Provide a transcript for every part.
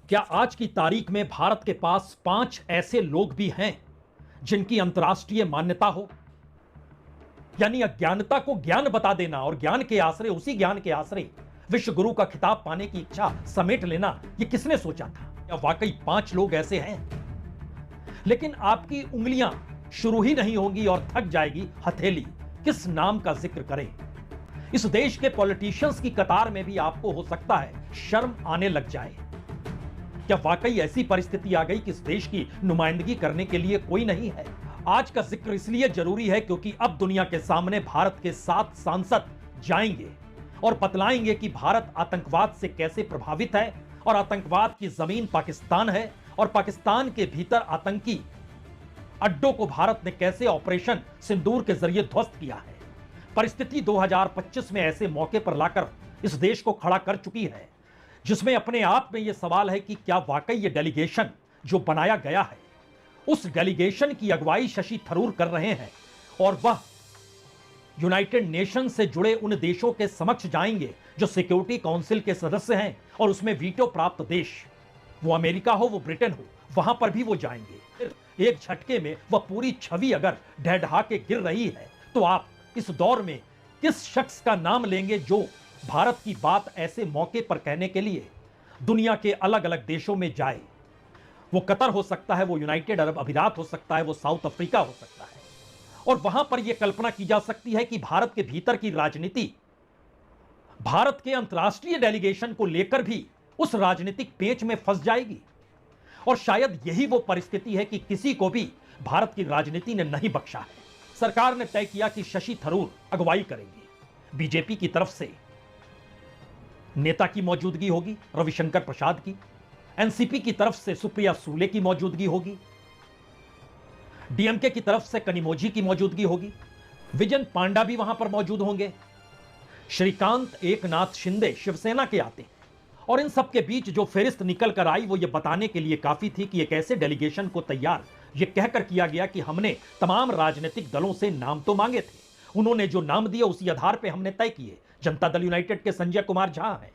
क्या आज की तारीख में भारत के पास 5 ऐसे लोग भी हैं जिनकी अंतर्राष्ट्रीय मान्यता हो? यानी अज्ञानता को ज्ञान बता देना और ज्ञान के आश्रय, उसी ज्ञान के आश्रय विश्व गुरु का खिताब पाने की इच्छा समेट लेना, यह किसने सोचा था? क्या वाकई 5 लोग ऐसे हैं? लेकिन आपकी उंगलियां शुरू ही नहीं होंगी और थक जाएगी हथेली, किस नाम का जिक्र करें? इस देश के पॉलिटिशियंस की कतार में भी आपको हो सकता है शर्म आने लग जाए। क्या वाकई ऐसी परिस्थिति आ गई कि इस देश की नुमाइंदगी करने के लिए कोई नहीं है? आज का जिक्र इसलिए जरूरी है क्योंकि अब दुनिया के सामने भारत के 7 सांसद जाएंगे और बतलाएंगे कि भारत आतंकवाद से कैसे प्रभावित है और आतंकवाद की जमीन पाकिस्तान है और पाकिस्तान के भीतर आतंकी अड्डों को भारत ने कैसे ऑपरेशन सिंदूर के जरिए ध्वस्त किया है। परिस्थिति 2025 में ऐसे मौके पर लाकर इस देश को खड़ा कर चुकी है जिसमें अपने आप में यह सवाल है कि क्या वाकई यह डेलीगेशन जो बनाया गया है, उस डेलीगेशन की अगुवाई शशि थरूर कर रहे हैं और वह यूनाइटेड नेशन से जुड़े उन देशों के समक्ष जाएंगे जो सिक्योरिटी काउंसिल के सदस्य हैं और उसमें वीटो प्राप्त देश, वो अमेरिका हो वो ब्रिटेन हो, वहां पर भी वो जाएंगे। फिर एक झटके में वह पूरी छवि अगर ढह के गिर रही है तो आप इस दौर में किस शख्स का नाम लेंगे जो भारत की बात ऐसे मौके पर कहने के लिए दुनिया के अलग अलग देशों में जाए? वो कतर हो सकता है, वो यूनाइटेड अरब अमीरात हो सकता है, वो साउथ अफ्रीका हो सकता है, और वहां पर यह कल्पना की जा सकती है कि भारत के भीतर की राजनीति भारत के अंतर्राष्ट्रीय डेलीगेशन को लेकर भी उस राजनीतिक पेच में फंस जाएगी। और शायद यही वो परिस्थिति है कि किसी को भी भारत की राजनीति ने नहीं बख्शा है। सरकार ने तय किया कि शशि थरूर अगुवाई करेंगे। बीजेपी की तरफ से नेता की मौजूदगी होगी, रविशंकर प्रसाद की। एनसीपी की तरफ से सुप्रिया सूले की मौजूदगी होगी। डीएमके की तरफ से कनिमोझी की मौजूदगी होगी। विजन पांडा भी वहां पर मौजूद होंगे। श्रीकांत एकनाथ शिंदे शिवसेना के आते हैं। और इन सब के बीच जो फेरिस्त निकल कर आई वो ये बताने के लिए काफी थी कि एक ऐसे डेलीगेशन को तैयार ये कहकर किया गया कि हमने तमाम राजनीतिक दलों से नाम तो मांगे थे, उन्होंने जो नाम दिए उसी आधार पर हमने तय किए। जनता दल यूनाइटेड के संजय कुमार झा हैं।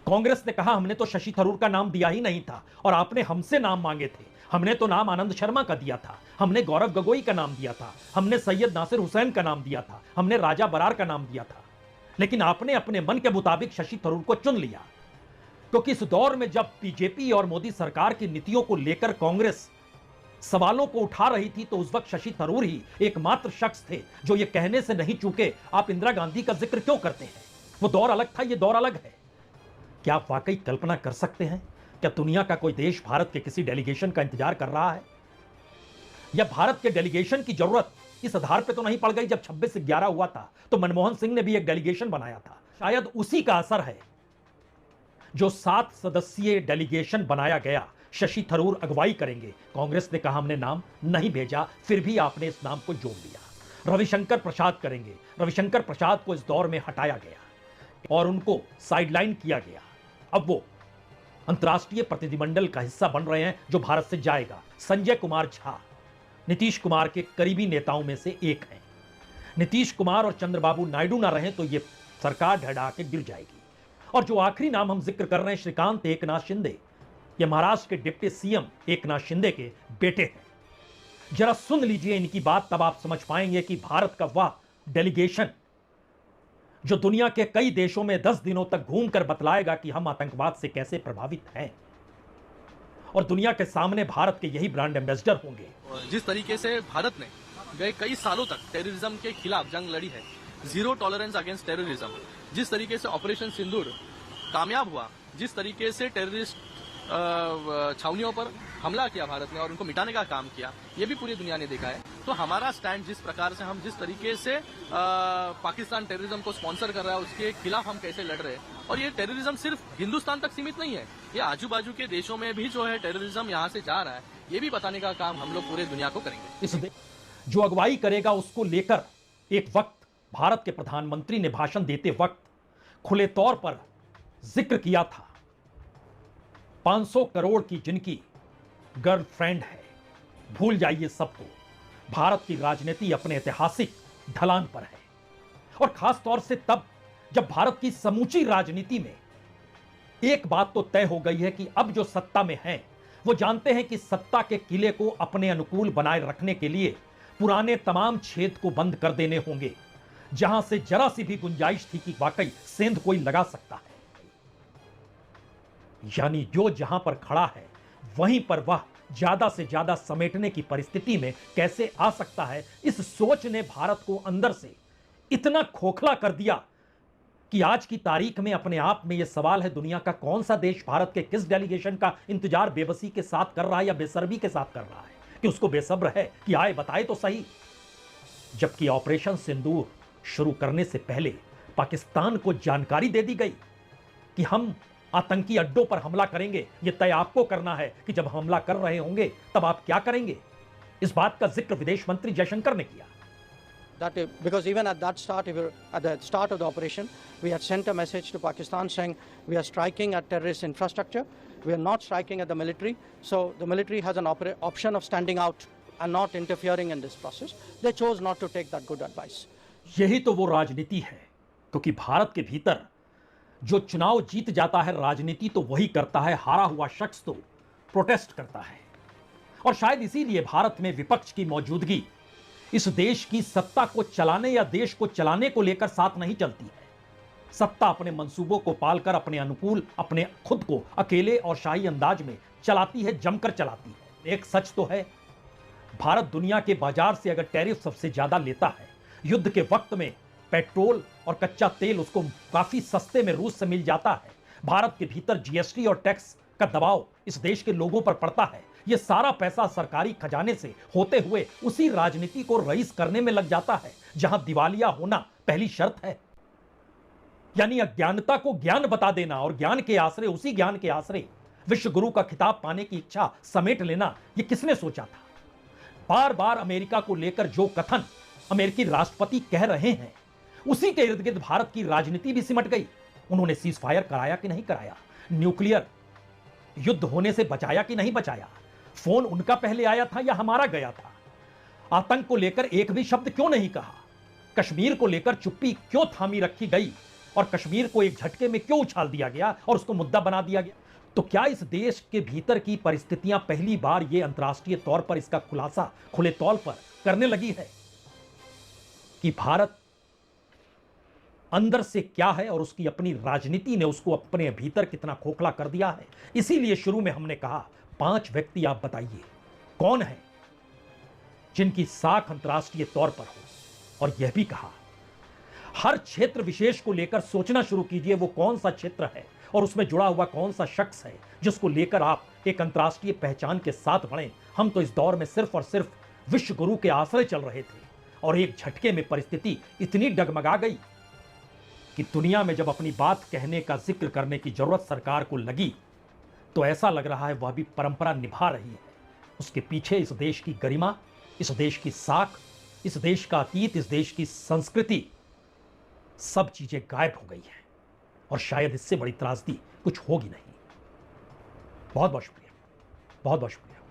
कांग्रेस ने कहा हमने तो शशि थरूर का नाम दिया ही नहीं था और आपने हमसे नाम मांगे थे, हमने तो नाम आनंद शर्मा का दिया था, हमने गौरव गगोई का नाम दिया था, हमने सैयद नासिर हुसैन का नाम दिया था, हमने राजा बरार का नाम दिया था, लेकिन आपने अपने मन के मुताबिक शशि थरूर को चुन लिया। क्योंकि इस दौर में जब बीजेपी और मोदी सरकार की नीतियों को लेकर कांग्रेस सवालों को उठा रही थी तो उस वक्त शशि थरूर ही एकमात्र शख्स थे जो ये कहने से नहीं चूके आप इंदिरा गांधी का जिक्र क्यों करते हैं। वो दौर अलग था, ये दौर अलग है। क्या आप वाकई कल्पना कर सकते हैं क्या दुनिया का कोई देश भारत के किसी डेलीगेशन का इंतजार कर रहा है? या भारत के डेलीगेशन की जरूरत इस आधार पे तो नहीं पड़ गई जब 26/11 हुआ था तो मनमोहन सिंह ने भी एक डेलीगेशन बनाया था? शायद उसी का असर है जो 7 सदस्यीय डेलीगेशन बनाया गया। शशि थरूर अगुवाई करेंगे। कांग्रेस ने कहा हमने नाम नहीं भेजा, फिर भी आपने इस नाम को जोड़ लिया। रविशंकर प्रसाद करेंगे। रविशंकर प्रसाद को इस दौर में हटाया गया और उनको साइडलाइन किया गया। अब वो अंतर्राष्ट्रीय प्रतिनिधिमंडल का हिस्सा बन रहे हैं जो भारत से जाएगा। संजय कुमार झा नीतीश कुमार के करीबी नेताओं में से एक हैं। नीतीश कुमार और चंद्रबाबू नायडू ना रहें तो ये सरकार ढह के गिर जाएगी। और जो आखिरी नाम हम जिक्र कर रहे हैं श्रीकांत एकनाथ शिंदे, ये महाराष्ट्र के डिप्टी सीएम एकनाथ शिंदे के बेटे हैं। जरा सुन लीजिए इनकी बात, तब आप समझ पाएंगे कि भारत का वह डेलीगेशन जो दुनिया के कई देशों में 10 दिनों तक घूमकर बतलाएगा कि हम आतंकवाद से कैसे प्रभावित हैं और दुनिया के सामने भारत के यही ब्रांड एम्बेसडर होंगे। जिस तरीके से भारत ने गए कई सालों तक टेररिज्म के खिलाफ जंग लड़ी है, जीरो टॉलरेंस अगेंस्ट टेररिज्म, जिस तरीके से ऑपरेशन सिंदूर कामयाब हुआ, जिस तरीके से टेररिस्ट छावनियों पर हमला किया भारत ने और उनको मिटाने का काम किया, ये भी पूरी दुनिया ने देखा है। तो हमारा स्टैंड जिस प्रकार से हम जिस तरीके से पाकिस्तान टेररिज्म को स्पॉन्सर कर रहा है उसके खिलाफ हम कैसे लड़ रहे हैं, और ये टेररिज्म सिर्फ हिंदुस्तान तक सीमित नहीं है, ये आजू बाजू के देशों में भी जो है टेररिज्म यहाँ से जा रहा है, ये भी बताने का काम हम लोग पूरे दुनिया को करेंगे। इस जो अगुवाई करेगा उसको लेकर एक वक्त भारत के प्रधानमंत्री ने भाषण देते वक्त खुले तौर पर जिक्र किया था 500 करोड़ की जिनकी गर्लफ्रेंड है, भूल जाइए सबको। भारत की राजनीति अपने ऐतिहासिक ढलान पर है और खास तौर से तब जब भारत की समूची राजनीति में एक बात तो तय हो गई है कि अब जो सत्ता में हैं वो जानते हैं कि सत्ता के किले को अपने अनुकूल बनाए रखने के लिए पुराने तमाम छेद को बंद कर देने होंगे जहां से जरा सी भी गुंजाइश थी कि वाकई सेंध कोई लगा सकता है। यानी जो जहां पर खड़ा है वहीं पर वह ज्यादा से ज्यादा समेटने की परिस्थिति में कैसे आ सकता है, इस सोच ने भारत को अंदर से इतना खोखला कर दिया कि आज की तारीख में अपने आप में यह सवाल है, दुनिया का कौन सा देश भारत के किस डेलीगेशन का इंतजार बेबसी के साथ कर रहा है या बेसब्री के साथ कर रहा है कि उसको बेसब्र है कि आए बताए तो सही। जबकि ऑपरेशन सिंदूर शुरू करने से पहले पाकिस्तान को जानकारी दे दी गई कि हम आतंकी अड्डों पर हमला करेंगे, यह तय आपको करना है कि जब हमला कर रहे होंगे तब आप क्या करेंगे। इस बात का जिक्र विदेश मंत्री जयशंकर ने किया। That because even at the start of the operation, we had sent a message to Pakistan saying we are striking at terrorist infrastructure. We are not striking at the military. So the military has an option of standing out and not interfering in this process. They chose not to take that good advice. यही तो वो राजनीति है, क्योंकि भारत के भीतर जो चुनाव जीत जाता है राजनीति तो वही करता है, हारा हुआ शख्स तो प्रोटेस्ट करता है। और शायद इसीलिए भारत में विपक्ष की मौजूदगी इस देश की सत्ता को चलाने या देश को चलाने को लेकर साथ नहीं चलती है। सत्ता अपने मंसूबों को पालकर अपने अनुकूल अपने खुद को अकेले और शाही अंदाज में चलाती है, जमकर चलाती है। एक सच तो है, भारत दुनिया के बाजार से अगर टैरिफ सबसे ज्यादा लेता है, युद्ध के वक्त में पेट्रोल और कच्चा तेल उसको काफी सस्ते में रूस से मिल जाता है, भारत के भीतर जीएसटी और टैक्स का दबाव इस देश के लोगों पर पड़ता है, यह सारा पैसा सरकारी खजाने से होते हुए उसी राजनीति को रईस करने में लग जाता है जहां दिवालिया होना पहली शर्त है। यानी अज्ञानता को ज्ञान बता देना और ज्ञान के आश्रय, उसी ज्ञान के आश्रय विश्व गुरु का खिताब पाने की इच्छा समेट लेना, यह किसने सोचा था। बार बार अमेरिका को लेकर जो कथन अमेरिकी राष्ट्रपति कह रहे हैं उसी के इर्द गिर्द भारत की राजनीति भी सिमट गई। उन्होंने सीज फायर कराया कि नहीं कराया, न्यूक्लियर युद्ध होने से बचाया कि नहीं बचाया, फोन उनका पहले आया था या हमारा गया था, आतंक को लेकर एक भी शब्द क्यों नहीं कहा, कश्मीर को लेकर चुप्पी क्यों थामी रखी गई और कश्मीर को एक झटके में क्यों उछाल दिया गया और उसको मुद्दा बना दिया गया। तो क्या इस देश के भीतर की परिस्थितियां पहली बार यह अंतर्राष्ट्रीय तौर पर इसका खुलासा खुले तौर पर करने लगी है कि भारत अंदर से क्या है और उसकी अपनी राजनीति ने उसको अपने भीतर कितना खोखला कर दिया है। इसीलिए शुरू में हमने कहा 5 व्यक्ति आप बताइए कौन है जिनकी साख अंतर्राष्ट्रीय तौर पर हो, और यह भी कहा हर क्षेत्र विशेष को लेकर सोचना शुरू कीजिए वो कौन सा क्षेत्र है और उसमें जुड़ा हुआ कौन सा शख्स है जिसको लेकर आप एक अंतर्राष्ट्रीय पहचान के साथ बढ़े। हम तो इस दौर में सिर्फ और सिर्फ विश्व गुरु के आश्रय चल रहे थे और एक झटके में परिस्थिति इतनी डगमगा गई कि दुनिया में जब अपनी बात कहने का जिक्र करने की जरूरत सरकार को लगी तो ऐसा लग रहा है वह भी परंपरा निभा रही है। उसके पीछे इस देश की गरिमा, इस देश की साख, इस देश का अतीत, इस देश की संस्कृति, सब चीजें गायब हो गई हैं और शायद इससे बड़ी त्रासदी कुछ होगी नहीं। बहुत बहुत शुक्रिया, बहुत बहुत शुक्रिया।